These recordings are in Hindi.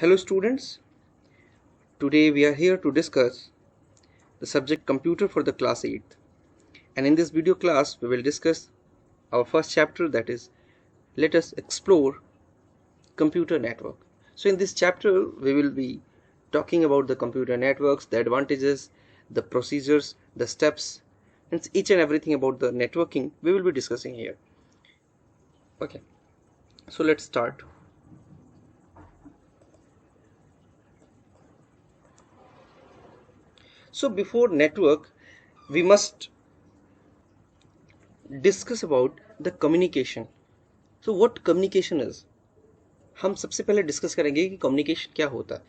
Hello students, today we are here to discuss the subject computer for the class 8th, and in this video class we will discuss our first chapter, that is, let us explore computer network. So in this chapter we will be talking about the computer networks, the advantages, the procedures, the steps, and each and everything about the networking we will be discussing here. Okay, so let's start. So before network we must discuss about the communication. So what communication is? हम सबसे पहले डिस्कस करेंगे कि कम्युनिकेशन क्या होता है,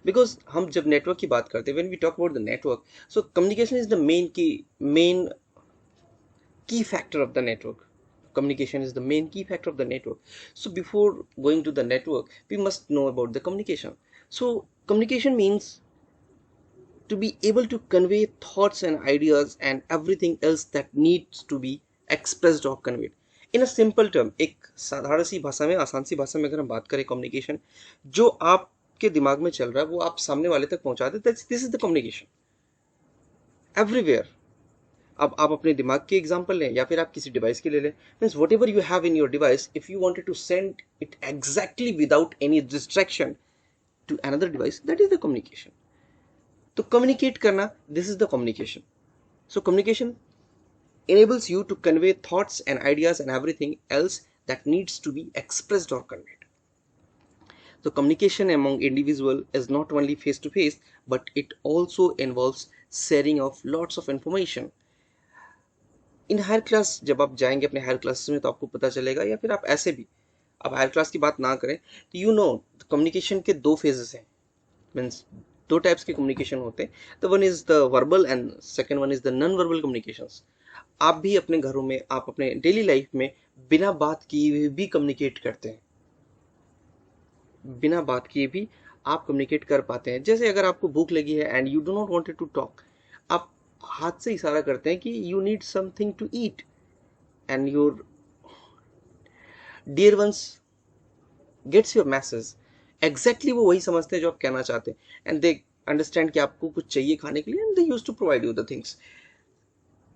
बिकॉज हम जब नेटवर्क की बात करते हैं, when we talk about the network, so communication is the main key factor of the network. Communication is the main key factor of the network. So before going to the network we must know about the communication. So communication means to be able to convey thoughts and ideas and everything else that needs to be expressed or conveyed in a simple term. एक साधारण सी भाषा में, आसान सी भाषा में अगर हम बात करें कम्युनिकेशन, जो आपके दिमाग में चल रहा है वो आप सामने वाले तक पहुंचा देते, this is the communication everywhere. अब आप अपने दिमाग की एग्जांपल लें या फिर आप किसी डिवाइस की ले लें, means whatever you have in your device, if you wanted to send it exactly without any distraction to another device, that is the communication. तो कम्युनिकेट करना, this is the communication. So communication enables you to convey thoughts and ideas and everything else that needs to be expressed or conveyed. So communication among individual is not only face to face, but it also involves sharing of lots of information. In higher class जब आप जाएंगे अपने हायर क्लासेस में तो आपको पता चलेगा, या फिर आप ऐसे भी आप हायर क्लास की बात ना करें तो यू नो कम्युनिकेशन के दो फेजेस हैं, मीन्स दो टाइप्स के कम्युनिकेशन होते हैं. The one is the verbal and second one is the non verbal communications. आप भी अपने घरों में, आप अपने डेली लाइफ में बिना बात किए हुए भी कम्युनिकेट करते हैं, बिना बात किए भी आप कम्युनिकेट कर पाते हैं. जैसे अगर आपको भूख लगी है and you do not wanted to talk, आप हाथ से इशारा करते हैं कि you need something to eat, and your dear ones gets your message. Exactly वो वही समझते हैं जो आप कहना चाहते हैं, एंड दे अंडरस्टैंड कि आपको कुछ चाहिए खाने के लिए, and they use to provide you the things.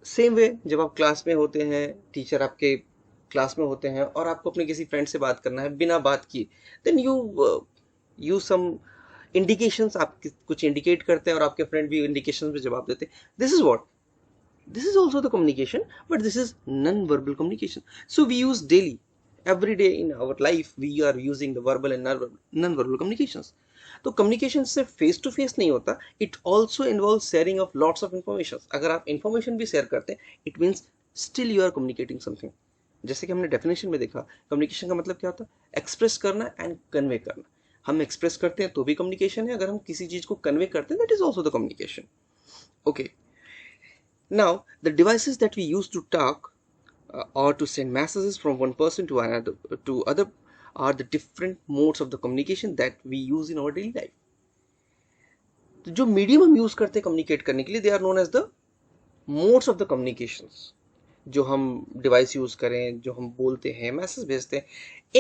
Same way जब आप क्लास में होते हैं, टीचर आपके क्लास में होते हैं और आपको अपने किसी फ्रेंड से बात करना है बिना बात किए, देन यू सम इंडिकेशंस, आप कुछ इंडिकेट करते हैं और आपके फ्रेंड भी इंडिकेशंस में जवाब देते हैं. This is what, this is also the communication, but this is non-verbal communication. So we use daily, every day in our life we are using the verbal and non-verbal communications. तो कम्युनिकेशन सिर्फ फेस टू फेस नहीं होता, it also involve sharing of lots of information. अगर आप इंफॉर्मेशन भी शेयर करते हैं, it means still you are communicating something. जैसे कि हमने डेफिनेशन में देखा, कम्युनिकेशन का मतलब क्या होता है? एक्सप्रेस करना एंड कन्वे करना. हम एक्सप्रेस करते हैं तो भी कम्युनिकेशन है, अगर हम किसी चीज को कन्वे करते हैं, that is also the communication. Okay, now the devices that we use to talk or to send messages from one person to another to other are the different modes of the communication that we use in our daily life. तो जो मीडियम हम यूज करते हैं कम्युनिकेट करने के लिए, they are known as the modes of the communications. जो हम डिवाइस यूज करें, जो हम बोलते हैं, मैसेज भेजते हैं,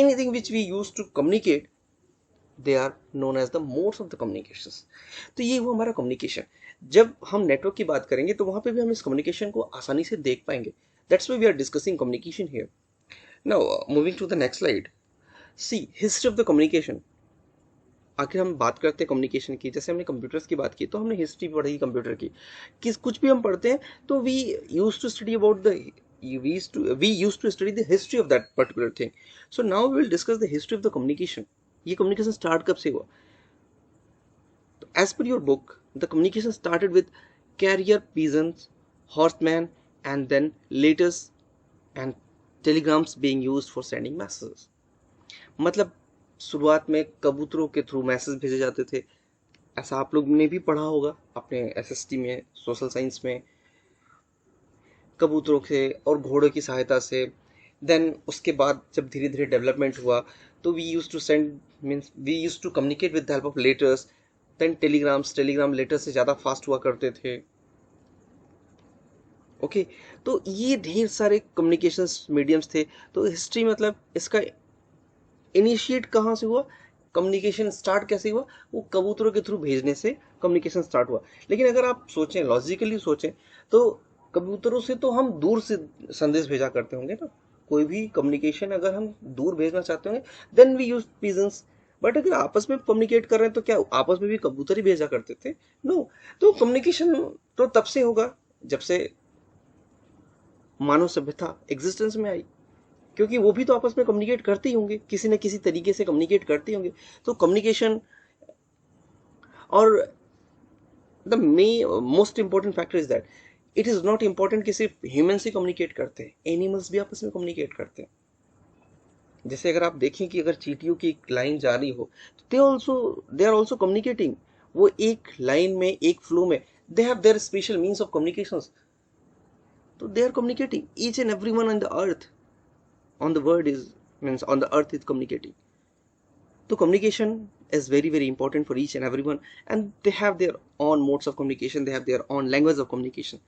anything which we use to communicate, they are known as the modes of the communications. तो ये हुआ हमारा कम्युनिकेशन. जब हम नेटवर्क की बात करेंगे तो वहां पे भी हम इस कम्युनिकेशन को आसानी से देख पाएंगे. That's why we are discussing communication here. Now moving to the next slide, see history of the communication. आखिर हम बात करते हैं कम्युनिकेशन की, जैसे हमने कंप्यूटर्स की बात की तो हमने हिस्ट्री पढ़ी कंप्यूटर की. किस कुछ भी हम पढ़ते हैं तो we use to study about the we used to study the history of that particular thing. So now we will discuss the history of the communication. ये कम्युनिकेशन स्टार्ट कब से हुआ? As per your book, the communication started with carrier pigeons, horsemen, and then letters and telegrams being used for sending messages. मतलब शुरुआत में कबूतरों के थ्रू मैसेज भेजे जाते थे. ऐसा आप लोग ने भी पढ़ा होगा अपने एसएसटी में, सोशल साइंस में, कबूतरों से और घोड़ों की सहायता से. देन उसके बाद जब धीरे धीरे डेवलपमेंट हुआ तो we use to send, means we use to communicate with the help of letters. Then telegram letter से ज़्यादा फास्ट हुआ करते थे. ओके, तो ये ढेर सारे कम्युनिकेशन मीडियम्स थे. तो हिस्ट्री मतलब इसका इनिशिएट कहाँ से हुआ? कम्युनिकेशन स्टार्ट कैसे हुआ? वो कबूतरों के थ्रू भेजने से कम्युनिकेशन स्टार्ट हुआ। लेकिन अगर आप सोचें, लॉजिकली सोचें, तो कबूतरों से तो हम दूर से संदेश भेजा करते होंगे ना। कोई भी कम्युनिकेशन अगर हम दूर भेजना चाहते होंगे then we use pigeons. But अगर आपस में कम्युनिकेट कर रहे हैं तो क्या आपस में भी कबूतर ही भेजा करते थे? नो। तो कम्युनिकेशन तो तब से होगा जब से मानव सभ्यता एग्जिस्टेंस में आई, क्योंकि वो भी तो आपस में कम्युनिकेट करते ही होंगे, किसी न किसी तरीके से कम्युनिकेट करते ही होंगे। तो कम्युनिकेशन, और the most important factor is that it is not important कि सिर्फ ह्यूमन से कम्युनिकेट करते हैं, एनिमल्स भी आपस में कम्युनिकेट करते हैं। जैसे अगर आप देखें कि अगर चींटियों की एक लाइन जा रही हो तो दे आर ऑल्सो कम्युनिकेटिंग। वो एक लाइन में, एक फ्लो में, they have their special means of communication. तो they are communicating, each and every one on the earth, on the word is means on the earth is communicating. So communication is very very important for each and everyone, and they have their own modes of communication, they have their own language of communication.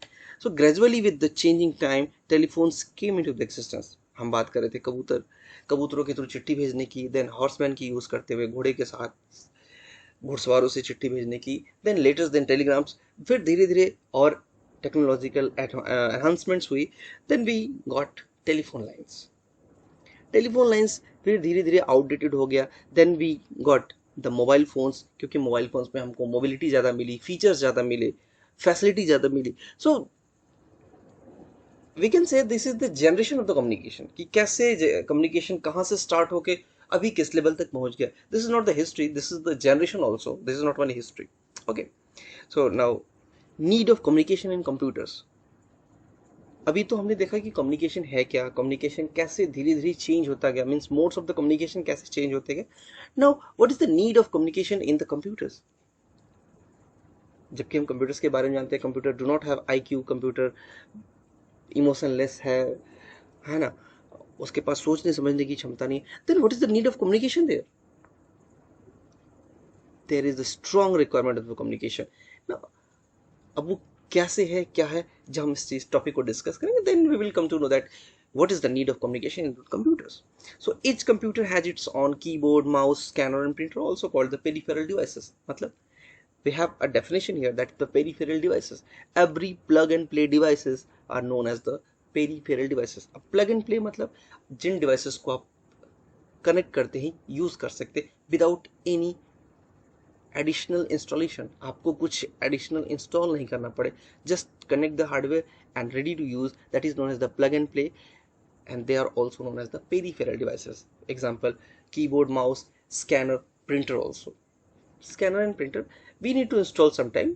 So gradually with the changing time telephones came into the existence. हम बात कर रहे थे कबूतरों के थ्रू चिट्ठी भेजने की, देन हॉर्समैन की यूज करते हुए घोड़े के साथ घुड़सवारों से चिट्ठी भेजने की, देन लेटर्स, देन टेलीग्राम्स, फिर धीरे धीरे और टेक्नोलॉजिकल एनहांसमेंट्स हुई, then we got telephone lines फिर धीरे धीरे आउटडेटेड हो गया, then we got the mobile phones, क्योंकि मोबाइल फोन्स में हमको मोबिलिटी ज़्यादा मिली, फीचर्स ज़्यादा मिले, फैसिलिटी ज़्यादा मिली। So we can say this is the generation of the communication, कि कैसे कम्युनिकेशन कहाँ से स्टार्ट होके अभी किस लेवल तक पहुंच गया। This is not the history, this is the generation also, this is not only history. Okay, so now need of communication in computers. अभी तो हमने देखा कि कम्युनिकेशन है क्या, कम्युनिकेशन कैसे धीरे धीरे चेंज होता गया, means modes of the communication कैसे चेंज होते गए। Now what is the need of communication in the computers? जबकि हम कंप्यूटर्स के बारे में जानते हैं, computer do not have IQ, computer emotionless है ना, उसके पास सोचने समझने की क्षमता नहीं है। Then what is the need of communication there? There is the strong requirement of the communication. अब वो कैसे है, क्या है, जब हम इस चीज टॉपिक को डिस्कस करेंगे then we will come to know that what is the need of communication in computers. So each computer has its own keyboard, mouse, scanner and printer, also called the peripheral devices. मतलब we have a definition here that the peripheral devices, every plug and play devices are known as the peripheral devices. अब plug and play मतलब जिन devices को आप कनेक्ट करते ही यूज कर सकते विदाउट एनी एडिशनल इंस्टॉलेशन, आपको कुछ एडिशनल इंस्टॉल नहीं करना पड़े, just connect the hardware and ready to use, that is known as the plug and play, and they are also known as the peripheral devices. Example, keyboard, mouse, scanner, printer also. Scanner and printer we need to install sometime,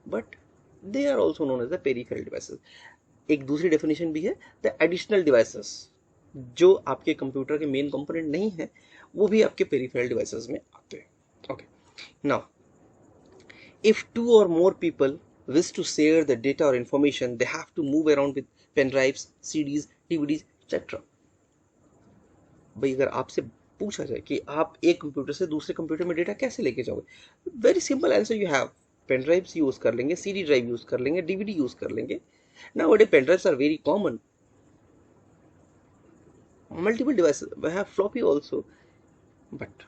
but they are also known as the peripheral devices. एक दूसरी डेफिनेशन भी है, the additional devices, जो आपके कंप्यूटर के मेन कंपोनेंट नहीं है वो भी आपके peripheral devices में आते हैं. Okay, now if two or more people wish to share the data or information, they have to move around with pen drives, CDs, DVDs, etc. भाई अगर आपसे पूछा जाए कि आप एक कंप्यूटर से दूसरे कंप्यूटर में डेटा कैसे लेके जाओगे, very simple answer you have, pen drives use कर लेंगे, CD ड्राइव यूज कर लेंगे, DVD यूज कर लेंगे। Nowadays pen drives are very common. Multiple devices, we have floppy also. But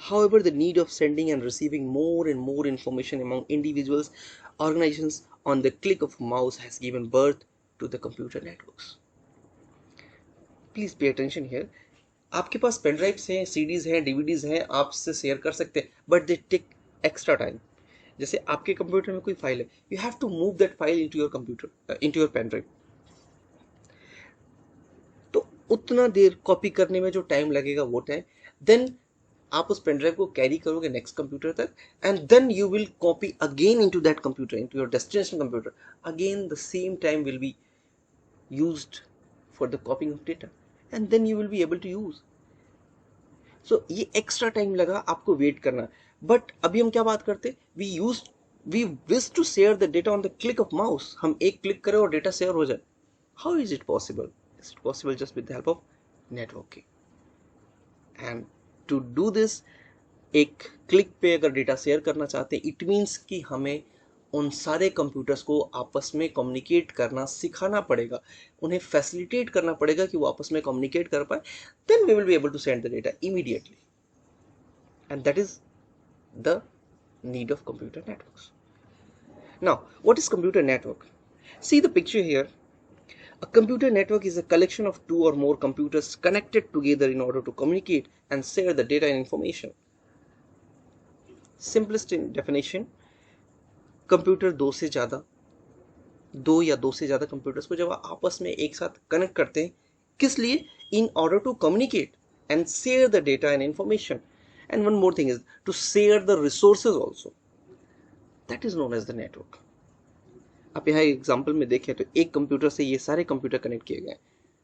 however, the need of sending and receiving more and more information among individuals, organizations on the click of a mouse has given birth to the computer networks. Please pay attention here. आपके पास पेन ड्राइव्स हैं, CDs हैं, DVDs हैं, आपसे शेयर कर सकते हैं, but they take extra time. जैसे आपके कंप्यूटर में कोई फाइल है, you have to move that file into your computer, into your pen drive. तो उतना देर कॉपी करने में जो टाइम लगेगा वो टाइम, देन आप उस पेन ड्राइव को कैरी करोगे नेक्स्ट कंप्यूटर तक, and then you will copy again into that computer, into your destination computer, again the same time will be used for the copying of data, and then you will be able to use. So ये एक्स्ट्रा टाइम लगा आपको वेट करना, बट अभी हम क्या बात करते, we wish to share the data on the click of mouse, हम एक क्लिक करें और डेटा शेयर हो जाए। How is it possible? Is it possible just with the help of networking, and to do this, एक क्लिक पे अगर डेटा शेयर करना चाहते हैं, इट मीन्स कि हमें उन सारे कंप्यूटर्स को आपस में कम्युनिकेट करना सिखाना पड़ेगा, उन्हें फैसिलिटेट करना पड़ेगा कि वो आपस में कम्युनिकेट कर पाए, then we will be able to send the data immediately. and that is the need of computer networks. Now, what is computer network? See the picture here. A computer network is a collection of two or more computers connected together in order to communicate and share the data and information. Simplest in definition, computer दो या दो से ज़्यादा कंप्यूटर्स को जब आप आपस में एक साथ कनेक्ट करते हैं, किस लिए? In order to communicate and share the data and information, and one more thing is to share the resources also, that is known as the network. आप यहाँ एग्जाम्पल में देखें तो एक कंप्यूटर से ये सारे कंप्यूटर कनेक्ट किए गए,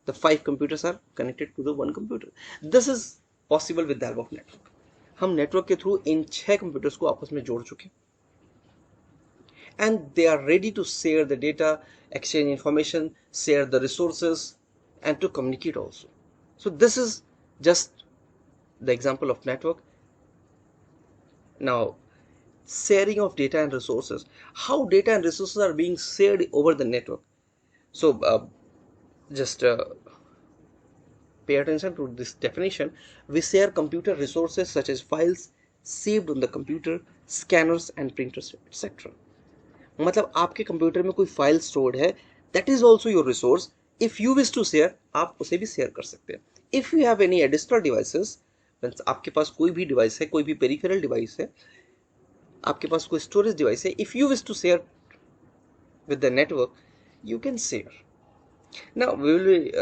the 5 computers are connected to the 1 computer. This is possible with the help of network. हम नेटवर्क के थ्रू इन 6 कंप्यूटर्स को आपस में जोड़ चुके हैं, and they are ready to share the data, exchange information, share the resources, and to communicate also. So this is just the example of network. Now, sharing of data and resources. How data and resources are being shared over the network? So just pay attention to this definition. We share computer resources such as files saved on the computer, scanners and printers, etc. मतलब आपके कंप्यूटर में कोई फाइल स्टोर्ड है, that is also your resource. If you wish to share, आप उसे भी शेयर कर सकते हैं. If you have any additional devices, आपके पास कोई भी डिवाइस है, कोई भी पेरिफेरल डिवाइस है, आपके पास कोई स्टोरेज डिवाइस है, if you wish to share with the network, you can share. Now we will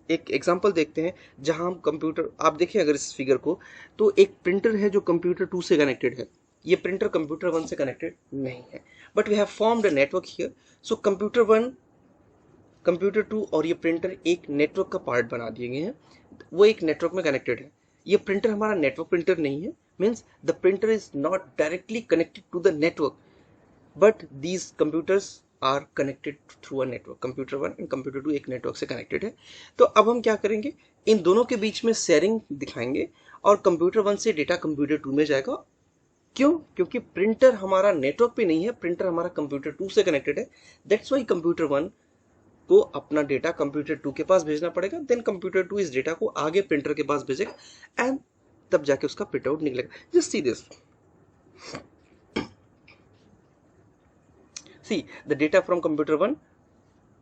एक एग्जांपल देखते हैं जहां हम कंप्यूटर, आप देखिए अगर इस फिगर को, तो एक प्रिंटर है जो कंप्यूटर 2 से कनेक्टेड है. ये प्रिंटर कंप्यूटर 1 से कनेक्टेड नहीं है, but we have formed a network here. So computer 1, computer 2 और ये प्रिंटर एक नेटवर्क का पार्ट बना दिए गए हैं, वो एक नेटवर्क में कनेक्टेड है. ये प्रिंटर हमारा नेटवर्क प्रिंटर नहीं है, means the printer is not directly connected to the network, but these computers are connected through a network. Computer 1 and computer 2 एक नेटवर्क से कनेक्टेड है. तो अब हम क्या करेंगे, इन दोनों के बीच में शेयरिंग दिखाएंगे, और कंप्यूटर 1 से डेटा कंप्यूटर 2 में जाएगा. क्यों? क्योंकि प्रिंटर हमारा नेटवर्क पे नहीं है, प्रिंटर हमारा कंप्यूटर 2 से कनेक्टेड है. दैट्स वाई कंप्यूटर 1 को अपना डेटा कंप्यूटर 2 के पास भेजना पड़ेगा, देन कंप्यूटर 2 इस डेटा को आगे प्रिंटर के पास भेजेगा, एंड तब जाके उसका प्रिंट आउट निकलेगा. Just see this. See the data from computer 1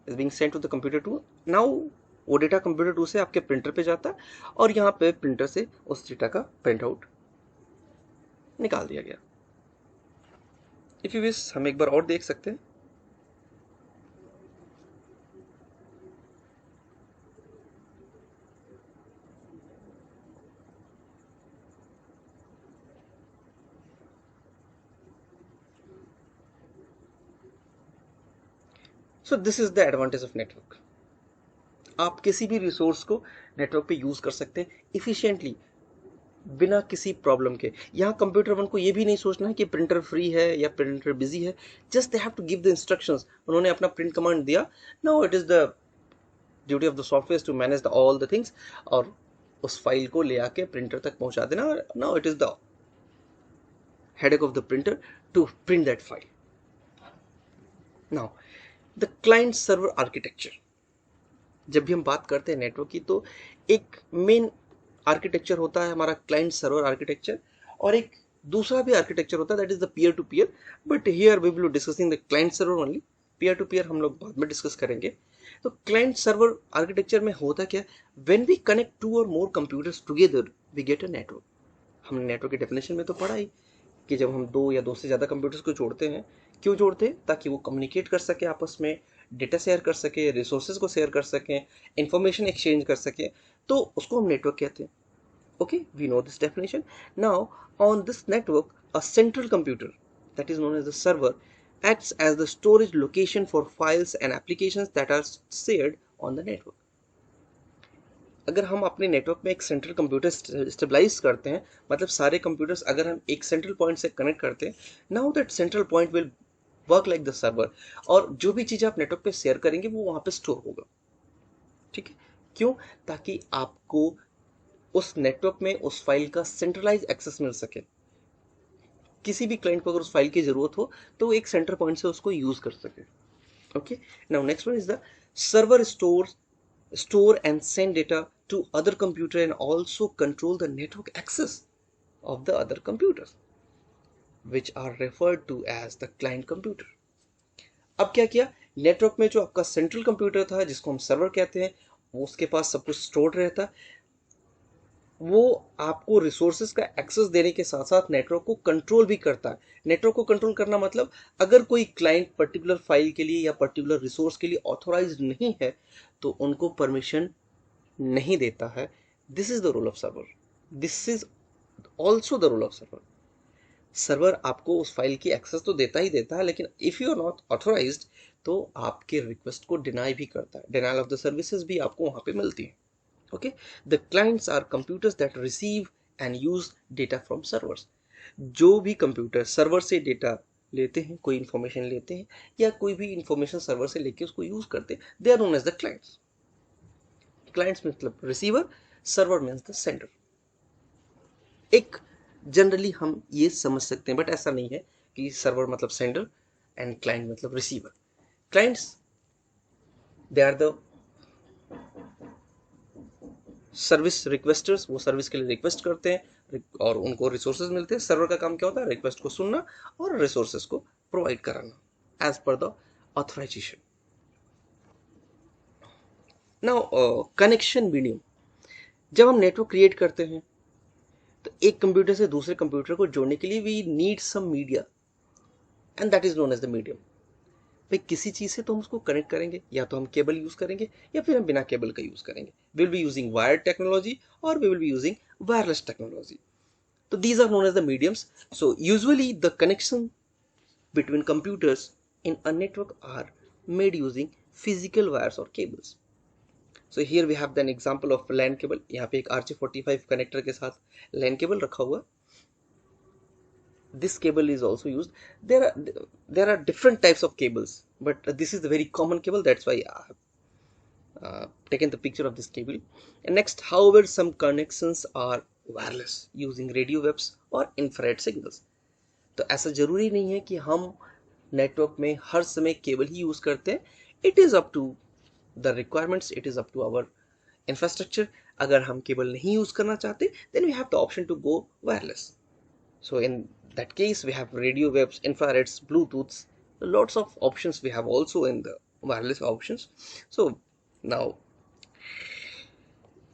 is being sent to the computer 2. Now वो डेटा कंप्यूटर 2 से आपके प्रिंटर पे जाता है, और यहाँ पे प्रिंटर से उस डेटा का प्रिंट आउट निकाल दिया गया. इफ यू विश, हम एक बार और देख सकते हैं. So this is the advantage of network. आप किसी भी रिसोर्स को नेटवर्क पे यूज कर सकते हैं इफिशिएंटली, बिना किसी प्रॉब्लम के. यहाँ कंप्यूटर 1 को ये भी नहीं सोचना है कि प्रिंटर फ्री है या प्रिंटर बिजी है. Just they have to give the instructions. उन्होंने अपना प्रिंट कमांड दिया. Now it is the duty of the software to manage the all the things, और उस फाइल को ले आके प्रिंटर तक पहुंचा देना. Now it is the headache of the printer to print that file. Now the client server architecture. जब भी हम बात करते हैं नेटवर्क की, तो एक मेन आर्किटेक्चर होता है हमारा क्लाइंट सर्वर आर्किटेक्चर, और एक दूसरा भी आर्किटेक्चर होता है, that is the peer to peer. But here we will discussing the client server only. Peer to peer हम लोग बाद में डिस्कस करेंगे. तो क्लाइंट सर्वर आर्किटेक्चर में होता क्या, व्हेन वी कनेक्ट 2 और more computers together we get a network. हमने नेटवर्क की डेफिनेशन में तो पढ़ा ही कि जब हम 2 या 2 से ज़्यादा कंप्यूटर्स को जोड़ते हैं, क्यों जोड़ते हैं? ताकि वो कम्युनिकेट कर सके आपस में, डेटा शेयर कर सके, रिसोर्सेज को शेयर कर सकें, इंफॉर्मेशन एक्सचेंज कर सकें, तो उसको हम नेटवर्क कहते हैं. Okay, we know this definition. Now, on this network, a central computer, that is known as the server, acts as the storage location for files and applications that are shared on the network. अगर हम अपने नेटवर्क में एक सेंट्रल कंप्यूटर स्टेबलाइज करते हैं, मतलब सारे कंप्यूटर्स अगर हम एक सेंट्रल पॉइंट से कनेक्ट करते हैं, now that central point will work like the server, और जो भी चीज़ आप नेटवर्क पे शेयर करेंगे वो वहाँ पे स्टोर होगा. ठीक है? क्यों? ताकि आपको उस नेटवर्क में उस फाइल का सेंट्रलाइज एक्सेस मिल सके. किसी भी क्लाइंट को अगर उस फाइल की जरूरत हो तो एक सेंटर पॉइंट से उसको यूज कर सके. Okay, now next one is the server store and send data to other computer and also control the network access. of the other computers, which are referred to as the client computer. अब क्या किया, नेटवर्क में जो आपका सेंट्रल कंप्यूटर था जिसको हम सर्वर कहते हैं, वो उसके पास सब कुछ स्टोर्ड रहता, वो आपको रिसोर्सेज का एक्सेस देने के साथ साथ नेटवर्क को कंट्रोल भी करता है। नेटवर्क को कंट्रोल करना मतलब अगर कोई क्लाइंट पर्टिकुलर फाइल के लिए या पर्टिकुलर रिसोर्स के लिए ऑथोराइज्ड नहीं है तो उनको परमिशन नहीं देता है। This is the role of server, this is also the role of server. Server आपको उस फाइल की एक्सेस तो देता ही देता है, लेकिन if you are not authorised तो आपके रिक्वेस्ट को डिनाई भी करता है। डिनाइल ऑफ द सर्विसेज भी आपको वहां पे मिलती है। Okay, the clients are computers that receive and use data from servers. जो भी कंप्यूटर सर्वर से डेटा लेते हैं, कोई इंफॉर्मेशन लेते हैं या कोई भी इंफॉर्मेशन सर्वर से लेके उसको यूज करते हैं, they are known as the clients. Clients मतलब receiver, server means the sender. एक जनरली हम ये समझ सकते हैं, बट ऐसा नहीं है कि सर्वर मतलब सेंडर एंड क्लाइंट मतलब receiver. Clients they are the service requesters, वो सर्विस के लिए रिक्वेस्ट करते हैं और उनको रिसोर्सेज मिलते हैं। सर्वर का काम क्या होता है, रिक्वेस्ट को सुनना और रिसोर्सेज को प्रोवाइड कराना as per the authorisation. Now connection medium, जब हम नेटवर्क क्रिएट करते हैं तो एक कंप्यूटर से दूसरे कंप्यूटर को जोड़ने के लिए we need some media and that is known as the medium. भाई किसी चीज से तो हम उसको कनेक्ट करेंगे, या तो हम केबल यूज करेंगे या फिर हम बिना केबल का यूज करेंगे। We will be using wired technology और we will be using wireless technology. तो these are known as the mediums. So usually the connection between computers in a network are made using physical wires or cables. So here we have an example of LAN cable. यहाँ पे एक RJ45 कनेक्टर के साथ LAN केबल रखा हुआ। This cable is also used. There are different types of cables, but this is the very common cable. That's why I have taken the picture of this cable. And next, however, some connections are wireless using radio waves और infrared signals. तो ऐसा जरूरी नहीं है कि हम नेटवर्क में हर समय केबल ही यूज करते हैं। It is up to the requirements, it is up to our infrastructure. अगर हम केबल नहीं यूज करना चाहते then we have the option to go wireless. So in that case we have radio waves, infrareds, bluetooths, lots of options we have also in the wireless options. So now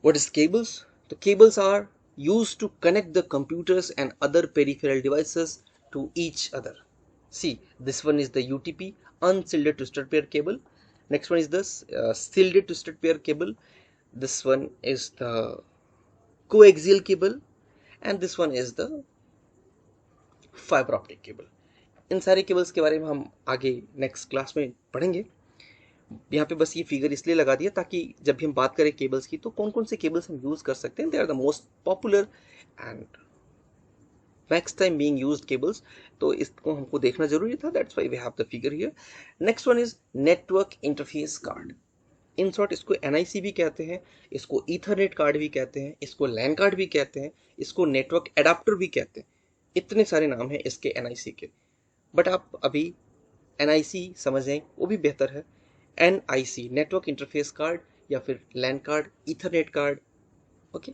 what is cables? The cables are used to connect the computers and other peripheral devices to each other. See, this one is the UTP, unshielded twisted pair cable. Next one is this shielded twisted pair cable. This one is the coaxial cable and this one is the fibre optic cable. इन सारे केबल्स के बारे में हम आगे नेक्स्ट क्लास में पढ़ेंगे। यहाँ पे बस ये फिगर इसलिए लगा दिया ताकि जब भी हम बात करें केबल्स की तो कौन कौन से केबल्स हम यूज कर सकते हैं। They are the most popular and max time being used cables, तो इसको हमको देखना जरूरी था। That's why we have the figure here. Next one is network interface card. In short इसको NIC भी कहते हैं, इसको ईथरनेट कार्ड भी कहते हैं, इसको लैन कार्ड भी कहते हैं, इसको नेटवर्क एडाप्टर भी कहते हैं। इतने सारे नाम हैं इसके NIC के, बट आप अभी NIC समझें वो भी बेहतर है। NIC नेटवर्क इंटरफेस कार्ड या फिर LAN card, ethernet card. Okay,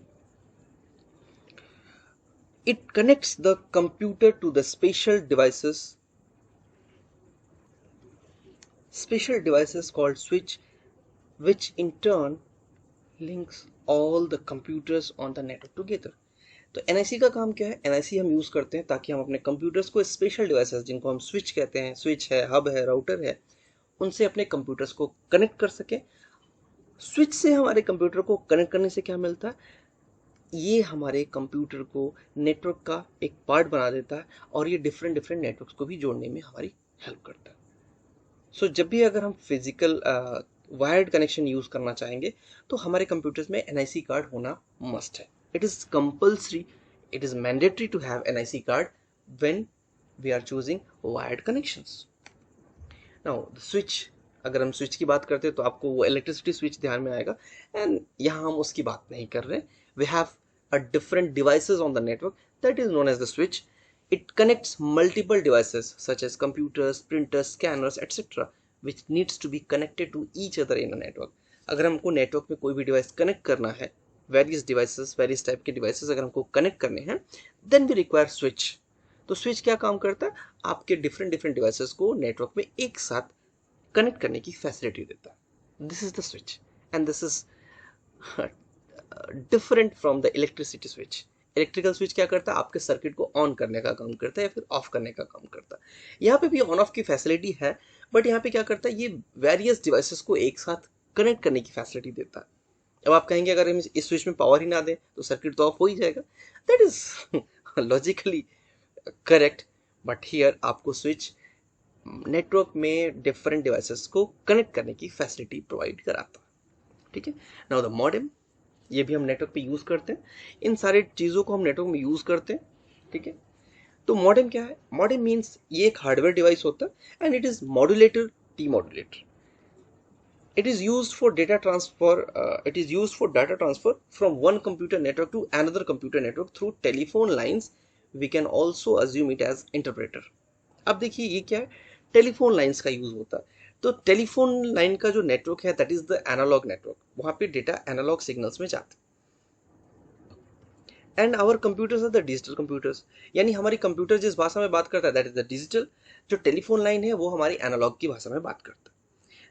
it connects the computer to the special devices called switch, which in turn links all the computers on the network together. तो NIC का काम क्या है? NIC हम यूज करते हैं ताकि हम अपने कंप्यूटर्स को स्पेशल डिवाइसेस जिनको हम स्विच कहते हैं, स्विच है, हब है, राउटर है, उनसे अपने कंप्यूटर्स को कनेक्ट कर सके। स्विच से हमारे कंप्यूटर को कनेक्ट करने से क्या मिलता है? ये हमारे कंप्यूटर को नेटवर्क का एक पार्ट बना देता है और ये डिफरेंट डिफरेंट नेटवर्क्स को भी जोड़ने में हमारी हेल्प करता है। सो जब भी अगर हम फिजिकल वायर्ड कनेक्शन यूज करना चाहेंगे तो हमारे कंप्यूटर्स में NIC कार्ड होना मस्ट है। It is compulsory, it is mandatory to have NIC card when we are choosing wired connections. Now the switch, अगर हम स्विच की बात करते हैं तो आपको वो इलेक्ट्रिसिटी स्विच ध्यान में आएगा, एंड यहाँ हम उसकी बात नहीं कर रहे। We have a different devices on the network that is known as the switch. It connects multiple devices such as computers, printers, scanners, etc. which needs to be connected to each other in a network. अगर हमको नेटवर्क में कोई भी डिवाइस कनेक्ट करना है वेरियस टाइप के डिवाइसेस अगर हमको कनेक्ट करने हैं, देन वी रिक्वायर स्विच। तो स्विच क्या काम करता है, आपके डिफरेंट डिफरेंट डिवाइसेस को नेटवर्क में एक साथ कनेक्ट करने की फैसिलिटी देता है। This is the switch and this is different from the electricity switch. Electrical switch क्या करता है, आपके सर्किट को ऑन करने का काम करता है या फिर ऑफ करने का काम करता है। यहाँ पे भी ऑन ऑफ की फैसिलिटी है, बट यहाँ पे क्या करता है, ये वेरियस डिवाइसेस को एक साथ कनेक्ट करने की फैसिलिटी देता है। अब आप कहेंगे अगर हम इस स्विच में पावर ही ना दें तो सर्किट तो ऑफ हो ही जाएगा। That is logically correct, but here आपको स्विच नेटवर्क में डिफरेंट डिवाइसेस को कनेक्ट करने की फैसिलिटी प्रोवाइड कराता है। ठीक है, नाउ द मॉडेम, ये भी हम नेटवर्क पे यूज करते हैं। इन सारे चीजों को हम नेटवर्क में यूज करते हैं। ठीक है, तो मॉडेम क्या है, मॉडेम मीन्स ये एक हार्डवेयर डिवाइस होता है and it is modulator demodulator. It is used for data transfer. It is used for data transfer from one computer network to another computer network through telephone lines. We can also assume it as interpreter. अब देखिए ये क्या है, टेलीफोन लाइंस का यूज होता है। तो टेलीफोन लाइन का जो नेटवर्क है that is the analogue network, वहां पे डेटा एनालॉग सिग्नल्स में जाते हैं। And our computers are the digital computers, यानी हमारी कंप्यूटर जिस भाषा में बात करता है दैट इज द डिजिटल। जो टेलीफोन लाइन है वो हमारी एनालॉग की भाषा में बात करता है।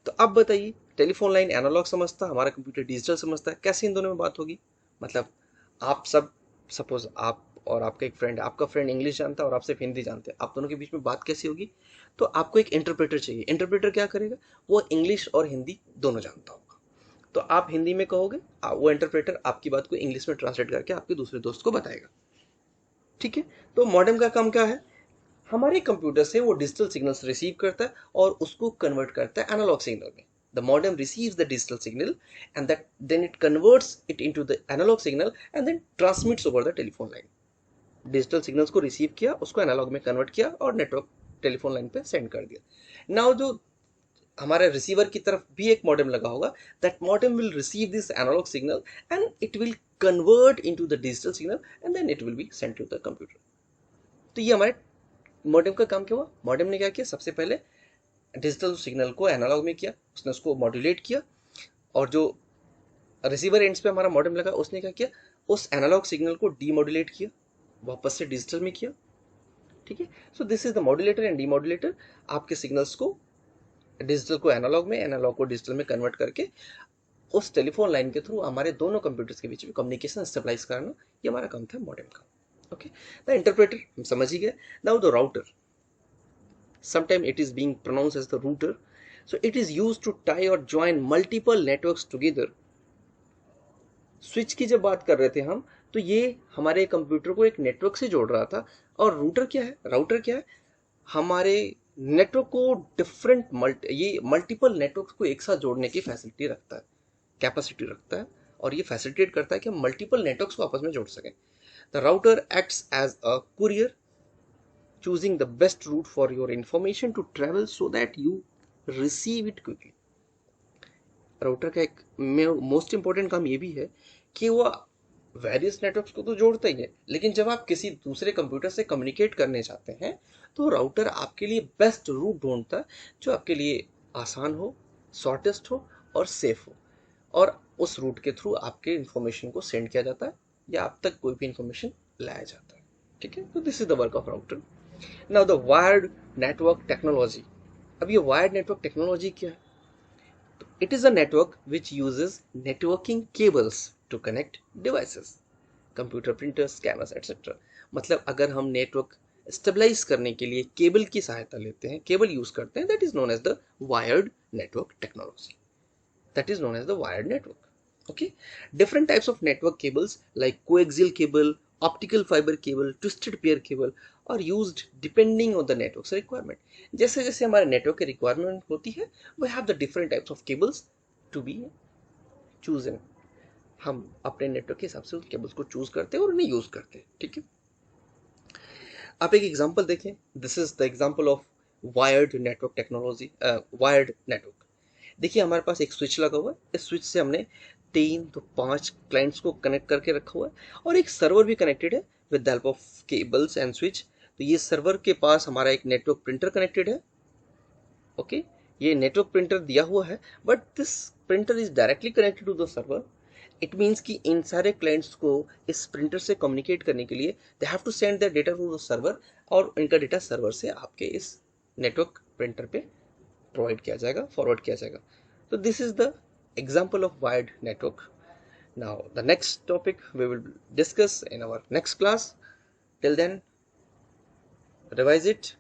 तो अब बताइए, टेलीफोन लाइन एनालॉग समझता है, हमारा कंप्यूटर डिजिटल समझता है, कैसे इन दोनों में बात होगी। मतलब आप सब, सपोज आप और आपका एक फ्रेंड, आपका फ्रेंड इंग्लिश जानता है और आप सिर्फ हिंदी जानते हैं, आप दोनों के बीच में बात कैसी होगी। तो आपको एक इंटरप्रेटर चाहिए। इंटरप्रेटर क्या करेगा, वो इंग्लिश और हिंदी दोनों जानता होगा। तो आप हिंदी में कहोगे, वो इंटरप्रेटर आपकी बात को इंग्लिश में ट्रांसलेट करके आपके दूसरे दोस्त को बताएगा। ठीक है, तो मॉडेम का काम क्या है, हमारे कंप्यूटर से वो डिजिटल सिग्नल्स रिसीव करता है और उसको कन्वर्ट करता है एनालॉग सिग्नल में। The modem receives the digital signal and that then it converts it into the analogue signal and then transmits over the telephone line. Digital signals को रिसीव किया, उसको एनालॉग में कन्वर्ट किया और नेटवर्क टेलीफोन लाइन पे सेंड कर दिया। नाउ जो हमारे रिसीवर की तरफ भी एक मॉडेम लगा होगा, that modem will receive this analogue signal and it will convert into the digital signal and then it will be sent to the computer. तो ये हमारे मॉडेम का काम क्या हुआ, मॉडेम ने क्या किया, सबसे पहले डिजिटल सिग्नल को एनालॉग में किया, उसने उसको मॉड्यूलेट किया, और जो रिसीवर एंड्स पे हमारा मॉडेम लगा उसने क्या किया, उस एनालॉग सिग्नल को डीमॉड्यूलेट किया, वापस से डिजिटल में किया। ठीक है, so this is the modulator and demodulator. आपके सिग्नल्स को, डिजिटल को एनालॉग में, एनालॉग को डिजिटल में कन्वर्ट करके उस टेलीफोन लाइन के थ्रू हमारे दोनों कंप्यूटर्स के बीच में कम्युनिकेशन स्टेबलाइज करना, ये हमारा काम था मॉडेम का। ओके, द इंटरप्रेटर हम समझ ही गए। Now the router, sometimes it is being pronounced as the router, so it is used to tie or join multiple networks together. Switch की जब बात कर रहे थे हम, तो ये हमारे कंप्यूटर को एक नेटवर्क से जोड़ रहा था। और रूटर क्या है, राउटर क्या है, हमारे नेटवर्क को डिफरेंट ये मल्टीपल नेटवर्क को एक साथ जोड़ने की फैसिलिटी रखता है, कैपेसिटी रखता है, और ये फैसिलिटेट करता है कि हम मल्टीपल नेटवर्क्स को आपस में जोड़ सकें। The router acts as a courier, choosing the best route for your information to travel so that you receive it quickly. Router का एक मोस्ट इंपॉर्टेंट काम ये भी है कि वो वेरियस नेटवर्क्स को तो जोड़ता ही है, लेकिन जब आप किसी दूसरे कंप्यूटर से कम्युनिकेट करने चाहते हैं तो राउटर आपके लिए बेस्ट रूट ढूंढता है जो आपके लिए आसान हो, शॉर्टेस्ट हो और सेफ हो, और उस रूट के थ्रू आपके इंफॉर्मेशन को सेंड किया जाता है या आप तक कोई भी इंफॉर्मेशन लाया जाता है। ठीक है, तो this is the work of router. Now the wired network technology. अब ये wired network technology क्या है? It is a network which uses networking cables to connect devices, computer, printers, scanners, etc. मतलब अगर हम नेटवर्क स्टेबलाइज करने के लिए केबल की सहायता लेते हैं, केबल यूज करते हैं, that is known as the wired network technology. That is known as the wired network. Okay, different types of network cables like coaxial cable, optical fiber cable, twisted pair cable are used depending on the network's requirement. जैसे जैसे हमारे नेटवर्क की रिक्वायरमेंट होती है, we have the different types of cables to be chosen. हम अपने नेटवर्क के हिसाब से उन केबल्स को चूज करते हैं और उन्हें यूज करते हैं। ठीक है, आप एक एग्जांपल देखें, this is the example of wired network technology, wired network. देखिए हमारे पास एक स्विच लगा हुआ है, इस स्विच से हमने 3 तो 5 क्लाइंट्स को कनेक्ट करके रखा हुआ है और एक सर्वर भी कनेक्टेड है with the help of cables and switch. तो ये सर्वर के पास हमारा एक नेटवर्क प्रिंटर कनेक्टेड है। ओके, ये नेटवर्क प्रिंटर दिया हुआ है, but this printer is directly connected to the server it means कि इन सारे क्लाइंट्स को इस प्रिंटर से कम्युनिकेट करने के लिए they have to send the data to the server, और इनका डेटा सर्वर से आपके इस नेटवर्क प्रिंटर पे प्रोवाइड किया जाएगा, फॉरवर्ड किया जाएगा. तो this is the example of wired network. Now the next topic we will discuss in our next class. Till then, revise it.